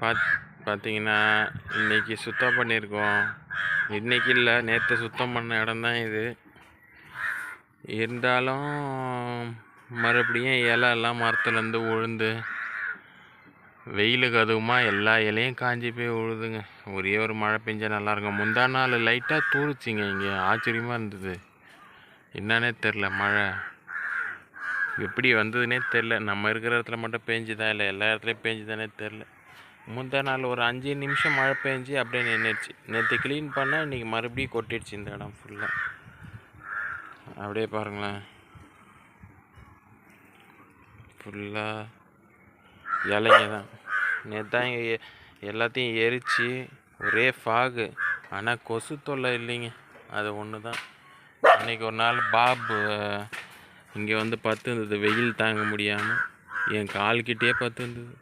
பாத் பார்த்தீங்கன்னா இன்றைக்கி சுத்தம் பண்ணியிருக்கோம். இன்றைக்கி இல்லை, நேற்று சுத்தம் பண்ண இடம் தான் இது. இருந்தாலும் மறுபடியும் இலையெல்லாம் மரத்துலேருந்து உழுந்து வெயிலுக்கு அதுவுமா எல்லா இலையும் காஞ்சி போய் உழுதுங்க. ஒரே ஒரு மழை பெஞ்சால் நல்லாயிருக்கும். முந்தா நாள் லைட்டாக தூரிச்சிங்க. இங்கே ஆச்சரியமாக இருந்தது. என்னன்னே தெரில, மழை எப்படி வந்ததுன்னே தெரில. நம்ம இருக்கிற இடத்துல மட்டும் பேஞ்சுதா இல்லை எல்லா இடத்துலையும் பேஞ்சுதானே தெரில. முந்தா நாள் ஒரு 5 நிமிஷம் மழை பெஞ்சு அப்படியே நின்றுடுச்சு. நேற்று க்ளீன் பண்ணால் இன்றைக்கி மறுபடியும் கொட்டிடுச்சு இந்த இடம் ஃபுல்லாக. அப்படியே பாருங்களேன், ஃபுல்லாக இலைங்க தான். நேற்று தான் இங்கே எல்லாத்தையும் எரித்து ஒரே ஃபாகு. ஆனால் கொசு தொல்லை இல்லைங்க, அது ஒன்று தான். இன்றைக்கி ஒரு நாள் பாபு இங்கே வந்து படுத்துருந்தது, வெயில் தாங்க முடியாமல் என் கால்கிட்டே படுத்துருந்தது.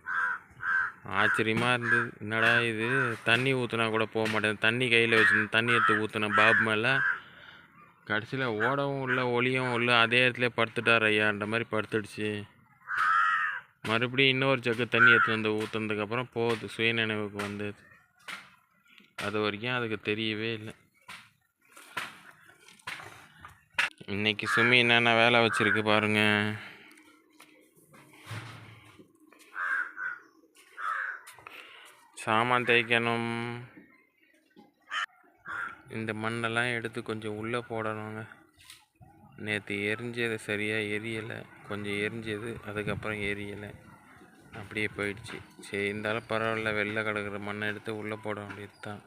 ஆச்சரியமாக இருந்தது. என்னடா இது, தண்ணி ஊற்றுனா கூட போக மாட்டேன். தண்ணி கையில் வச்சுருந்து தண்ணி எடுத்து ஊற்றினேன் பாபு மேலே. கடைசியில் ஓடவும் இல்லை, ஒளியும் இல்லை, அதே இடத்துல படுத்துட்டார் ஐயான்ற மாதிரி படுத்துடுச்சு. மறுபடியும் இன்னொரு ஜக்கு தண்ணி எடுத்து வந்து ஊற்றுனதுக்கப்புறம் போகுது, சுயநினைவுக்கு வந்தது. அது வரைக்கும் அதுக்கு தெரியவே இல்லை. இன்றைக்கி சுமி என்னென்ன வேலை வச்சுருக்கு பாருங்கள். சாமான் தேய்க்கணும். இந்த மண்ணெல்லாம் எடுத்து கொஞ்சம் உள்ளே போடணுங்க. நேற்று எரிஞ்சது சரியாக எரியலை, கொஞ்சம் எரிஞ்சது, அதுக்கப்புறம் எரியலை, அப்படியே போயிடுச்சு. சரி, இருந்தாலும் பரவாயில்ல, வெளில கிடக்கிற மண்ணை எடுத்து உள்ளே போட வேண்டியது தான்.